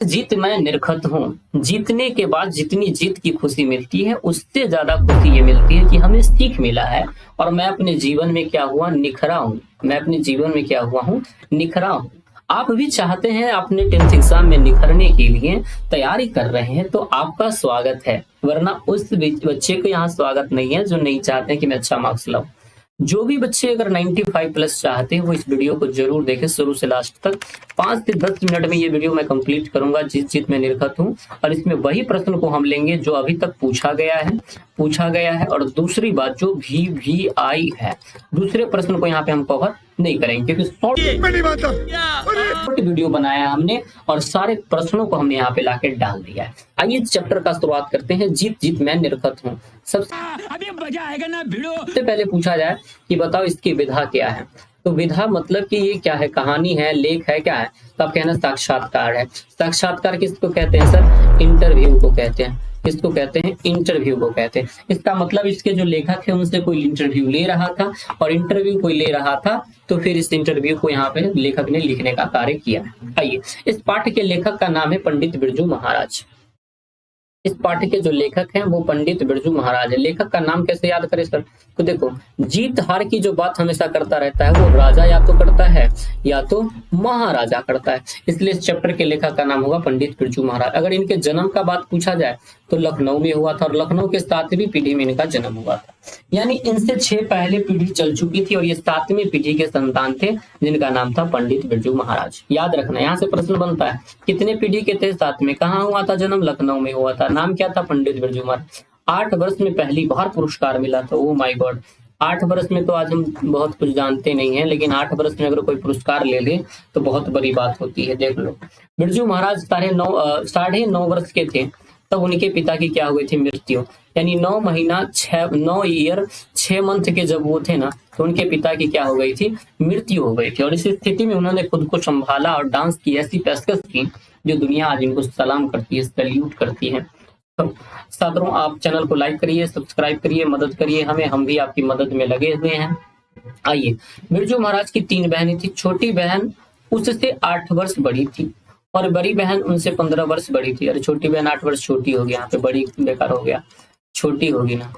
जीत मैं निरखत हूँ। जीतने के बाद जितनी जीत की खुशी मिलती है उससे ज्यादा खुशी ये मिलती है कि हमें सीख मिला है और मैं अपने जीवन में क्या हुआ निखरा हूँ। मैं अपने जीवन में क्या हुआ हूँ निखरा हूँ। आप भी चाहते हैं अपने 10th एग्जाम में निखरने के लिए तैयारी कर रहे हैं तो आपका स्वागत है, वरना उस बच्चे को यहाँ स्वागत नहीं है जो नहीं चाहते कि मैं अच्छा मार्क्स लाऊं। जो भी बच्चे अगर 95 प्लस चाहते हैं वो इस वीडियो को जरूर देखें शुरू से लास्ट तक। 5 से 10 मिनट में ये वीडियो मैं कंप्लीट करूंगा। जीत में निरखत हूँ और इसमें वही प्रश्न को हम लेंगे जो अभी तक पूछा गया है और दूसरी बात जो भी आई है, दूसरे प्रश्न को यहाँ पे हम कवर नहीं करेंगे क्योंकि शॉर्ट वीडियो बनाया है हमने और सारे प्रश्नों को हमने यहाँ पे लाके डाल दिया है। आइए चैप्टर का शुरुआत करते हैं। जीत मैं निरखत हूँ। सबसे मजा आएगा ना वीडियो। सबसे पहले पूछा जाए कि बताओ इसकी विधा क्या है, तो विधा मतलब कि ये क्या है, कहानी है, लेख है, क्या है, तो आप कहना साक्षात्कार है। साक्षात्कार किसको कहते हैं सर? इंटरव्यू को कहते हैं। किसको कहते हैं? इंटरव्यू को कहते हैं। इसका मतलब इसके जो लेखक है उनसे कोई इंटरव्यू ले रहा था और इंटरव्यू कोई ले रहा था तो फिर इस इंटरव्यू को यहाँ पे लेखक ने लिखने का कार्य किया। आइए, इस पाठ के लेखक का नाम है पंडित बिरजू महाराज। इस पाठ के जो लेखक हैं वो पंडित बिरजू महाराज है। लेखक का नाम कैसे याद करें सर? तो देखो, जीत हार की जो बात हमेशा करता रहता है वो राजा या तो करता है या तो महाराजा करता है, इसलिए इस चैप्टर के लेखक का नाम होगा पंडित बिरजू महाराज। अगर इनके जन्म का बात पूछा जाए तो लखनऊ में हुआ था और लखनऊ के 7वीं पीढ़ी में इनका जन्म हुआ था, यानी इनसे 6 पहले पीढ़ी चल चुकी थी और ये 7वीं पीढ़ी के संतान थे जिनका नाम था पंडित बिरजू महाराज। याद रखना, यहाँ से प्रश्न बनता है कितने पीढ़ी के थे? 7 में। कहाँ हुआ था जन्म? लखनऊ में हुआ था। नाम क्या था? पंडित बिरजू महाराज। 8 वर्ष में पहली बार पुरस्कार मिला था। ओ माय गॉड, 8 वर्ष में तो आज हम बहुत कुछ जानते नहीं है, लेकिन 8 वर्ष में अगर कोई पुरस्कार ले ले तो बहुत बड़ी बात होती है। देख लो, बिरजू महाराज 9.5 वर्ष के थे तब उनके पिता की क्या हुई थी? मृत्यु। यानी 9 ईयर 6 मंथ के जब वो थे ना तो उनके पिता की क्या हो गई थी? मृत्यु हो गई थी। और इस स्थिति में उन्होंने खुद को संभाला और डांस की ऐसी पेशकश की जो दुनिया आज इनको सलाम करती है, सैल्यूट करती है। तो छात्रों, आप चैनल को लाइक करिए, सब्सक्राइब करिए, मदद करिए हमें, हम भी आपकी मदद में लगे हुए हैं। आइए, बिरजू महाराज की 3 बहनें थी। छोटी बहन उससे 8 वर्ष बड़ी थी और बड़ी बहन उनसे 15 वर्ष बड़ी थी। अरे छोटी बहन 8 वर्ष छोटी होगी, यहाँ पे बड़ी बेकार हो गया, छोटी होगी ना।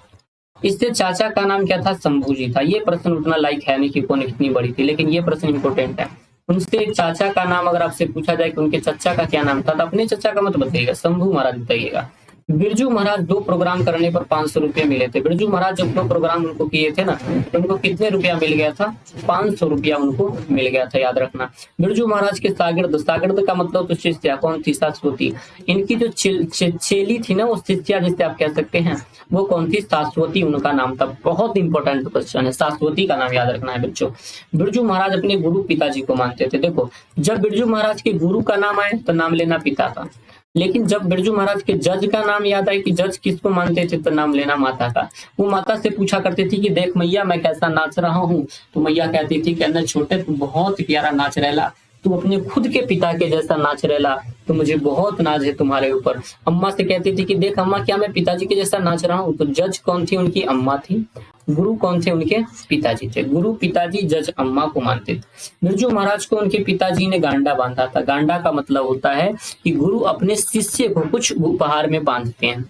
इससे चाचा का नाम क्या था? शंभू जी था। ये प्रश्न उतना लाइक है नहीं कि कौन कितनी बड़ी थी, लेकिन ये प्रश्न इंपोर्टेंट है। उनसे चाचा का नाम अगर आपसे पूछा जाए कि उनके चाचा का क्या नाम था तो अपने चाचा का मत बताइएगा, शंभू महाराज बताइएगा। बिरजू महाराज 2 प्रोग्राम करने पर 500 रुपये मिले थे। बिरजू महाराज जब 2 प्रोग्राम उनको किए थे ना तो उनको कितने रुपया मिल गया था? 500 रुपया उनको मिल गया था। याद रखना, बिरजू महाराज के सागिर्द का मतलब तो शिष्या कौन थी? शाश्वती। इनकी जो चेली थी ना, वो शिष्या जिसे आप कह सकते हैं, वो कौन थी? शाश्वती उनका नाम था। बहुत इंपॉर्टेंट क्वेश्चन है, शाश्वती का नाम याद रखना है बच्चों। बिरजू महाराज अपने गुरु पिताजी को मानते थे। देखो, जब बिरजू महाराज के गुरु का नाम आए तो नाम लेना पिता का, लेकिन जब बिरजू महाराज के जज का नाम याद आए कि जज किसको मानते थे तो नाम लेना माता का। वो माता से पूछा करते थी कि देख मैया मैं कैसा नाच रहा हूँ, तो मैया कहती थी कि अन्ना छोटे तू बहुत प्यारा नाच रहेला, तू अपने खुद के पिता के जैसा नाच रहेला, तो मुझे बहुत नाज है तुम्हारे ऊपर। अम्मा से कहती थी कि देख अम्मा क्या मैं पिताजी के जैसा नाच रहा हूँ। तो जज कौन थी? उनकी अम्मा थी। गुरु कौन थे? उनके पिताजी थे। गुरु पिताजी, जज अम्मा को मानते थे। बिरजू महाराज को उनके पिताजी ने गांडा बांधा था। गांडा का मतलब होता है कि गुरु अपने शिष्य को कुछ उपहार में बांधते हैं,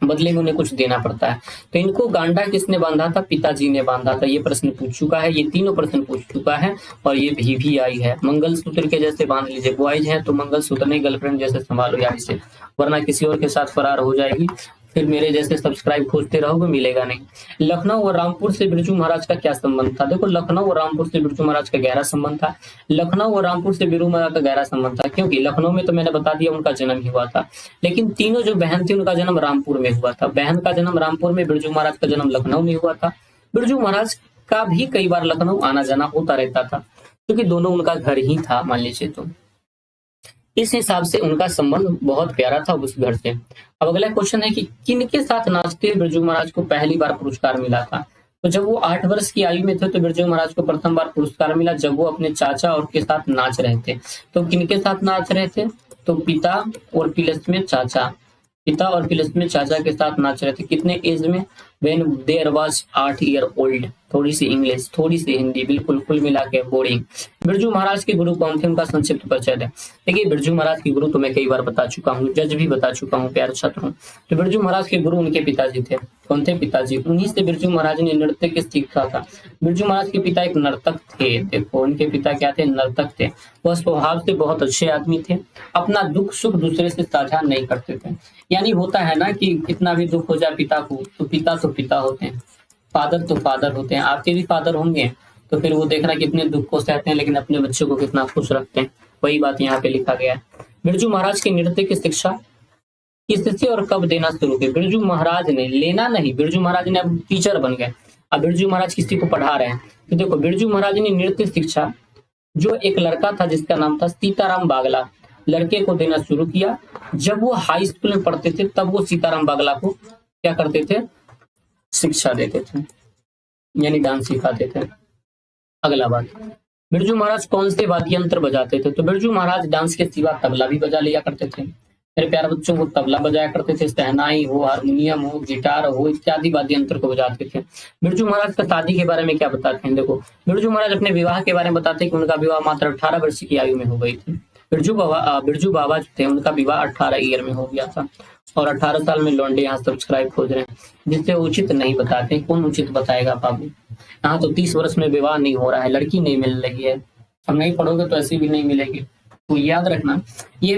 बदले में उन्हें कुछ देना पड़ता है। तो इनको गांडा किसने बांधा था? पिताजी ने बांधा था। ये प्रश्न पूछ चुका है, ये तीनों प्रश्न पूछ चुका है और ये भी आई है। मंगलसूत्र के जैसे बांध लीजिए, बॉयज हैं तो मंगलसूत्र नहीं, गर्लफ्रेंड जैसे संभालो यार इसे, वरना किसी और के साथ फरार हो जाएगी, फिर मेरे जैसे सब्सक्राइब खोजते रहोगे, मिलेगा नहीं। लखनऊ और रामपुर से बिरजू महाराज का क्या संबंध था? देखो, लखनऊ और रामपुर से बिरजू महाराज का गहरा संबंध था। लखनऊ और रामपुर से बिरजू महाराज का गहरा संबंध था क्योंकि लखनऊ में तो मैंने बता दिया उनका जन्म ही हुआ था, लेकिन तीनों जो बहन थी उनका जन्म रामपुर में हुआ था। बहन का जन्म रामपुर में, बिरजू महाराज का जन्म लखनऊ में हुआ था। बिरजू महाराज का भी कई बार लखनऊ आना जाना होता रहता था क्योंकि दोनों उनका घर ही था, मान लीजिए। तो इस हिसाब से उनका संबंध बहुत प्यारा था उस घर से। अब अगला क्वेश्चन है कि किनके साथ नाचते हुए बिरजू महाराज को पहली बार पुरस्कार मिला था? तो जब वो 8 वर्ष की आयु में थे तो बिरजू महाराज को प्रथम बार पुरस्कार मिला जब वो अपने चाचा और के साथ नाच रहे थे। तो किनके साथ नाच रहे थे? तो पिता और प्लस में चाचा, पिता और प्लस में चाचा के साथ नाच रहे थे। कितने एज में? When there was 8 year old. थोड़ी सी इंग्लिश, थोड़ी सी हिंदी, बिल्कुल कुल मिला के बोरिंग। बिरजू महाराज के गुरु कौन थे, उनका संक्षिप्त परिचय दें। देखिए बिरजू महाराज के गुरु तो मैं कई बार बता चुका हूँ, जज भी बता चुका हूँ प्यारे छात्रों। तो बिरजू महाराज के गुरु उनके पिताजी थे। कौन थे, पिताजी। उन्हीं से बिरजू महाराज ने नृत्य के सीखा था। बिरजू महाराज के पिता एक नर्तक थे। देखो उनके पिता क्या थे, नर्तक थे। वह स्वभाव से बहुत अच्छे आदमी थे। अपना दुख सुख दूसरे से साझा नहीं करते थे। यानी होता है ना कि कितना भी दुख हो जाए पिता को, तो पिता होते हैं, फादर तो फादर होते हैं। आपके भी फादर होंगे, तो फिर वो देखना कितने दुख को सहते हैं, लेकिन अपने बच्चों को कितना खुश रखते हैं। वही बात यहाँ पे लिखा गया है। बिरजू महाराज के नृत्य की शिक्षा किससे और कब देना शुरू की। बिरजू महाराज ने, लेना नहीं, बिरजू महाराज ने अब टीचर बन गए। अब बिरजू महाराज किसी को पढ़ा रहे हैं। तो देखो बिरजू महाराज ने नृत्य शिक्षा जो एक लड़का था जिसका नाम था सीताराम बागला, लड़के को देना शुरू किया। जब वो हाई स्कूल में पढ़ते थे तब वो सीताराम बागला को क्या करते थे, शिक्षा देते थे, यानी डांस सिखाते थे। अगला बात, बिरजू महाराज कौन से वाद्य यंत्र बजाते थे। तो बिरजू महाराज डांस के सिवा तबला भी बजा लिया करते थे। मेरे प्यारे बच्चों को तबला बजाया करते थे, शहनाई हो, हारमोनियम हो, गिटार हो, इत्यादि वाद्य यंत्र को बजाते थे। बिरजू महाराज का शादी के बारे में क्या बताते हैं। देखो बिरजू महाराज अपने विवाह के बारे में बताते हैं कि उनका विवाह मात्र 18 वर्ष की आयु में हो गई थी। बिरजू बाबा जो थे उनका विवाह 18 ईयर में हो गया था। और 18 साल में लौंडे यहाँ सब्सक्राइब खोज रहे हैं, जिससे उचित नहीं बताते। कौन उचित बताएगा बाबू, यहाँ तो 30 वर्ष में विवाह नहीं हो रहा है, लड़की नहीं मिल रही है। अब नहीं पढ़ोगे तो ऐसी भी नहीं मिलेगी। तो याद रखना, ये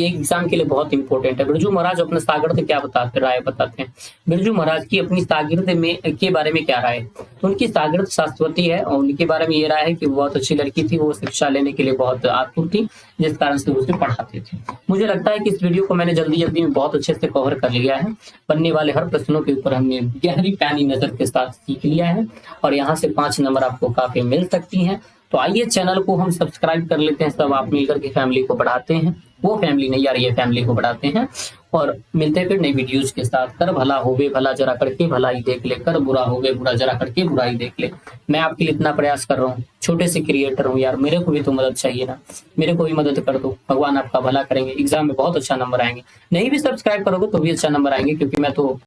एग्जाम के लिए बहुत इंपॉर्टेंट है। बिरजू महाराज अपने शागिर्द क्या बताते, राय बताते हैं। बिरजू महाराज की अपनी शागिर्द में के बारे में क्या राय। तो उनकी शागिर्द शाश्वती है और उनके बारे में ये राय है कि वो बहुत अच्छी लड़की थी, वो शिक्षा लेने के लिए बहुत आतुर थी, जिस कारण से उसे पढ़ाते थे। मुझे लगता है कि इस वीडियो को मैंने जल्दी में बहुत अच्छे से कवर कर लिया है। बनने वाले हर प्रश्नों के ऊपर हमने गहरी पैनी नजर के साथ सीख लिया है और यहाँ से 5 नंबर आपको काफी मिल सकती हैं। तो आइए चैनल को हम सब्सक्राइब कर लेते हैं, सब आप मिलकर के फैमिली को बढ़ाते हैं। वो फैमिली नहीं यार, ये फैमिली को बढ़ाते हैं। और मिलते हैं फिर नई वीडियोज के साथ। कर भला होवे भला जरा करके भलाई देख ले, कर बुरा होवे बुरा जरा करके बुराई देख ले। मैं आपके लिए इतना प्रयास कर रहा हूँ, छोटे से क्रिएटर हूँ यार, मेरे को भी तो मदद चाहिए ना, मेरे को भी मदद कर दो। भगवान आपका भला करेंगे, एग्जाम में बहुत अच्छा नंबर आएंगे। नहीं भी सब्सक्राइब करोगे तो भी अच्छा नंबर आएंगे, क्योंकि मैं तो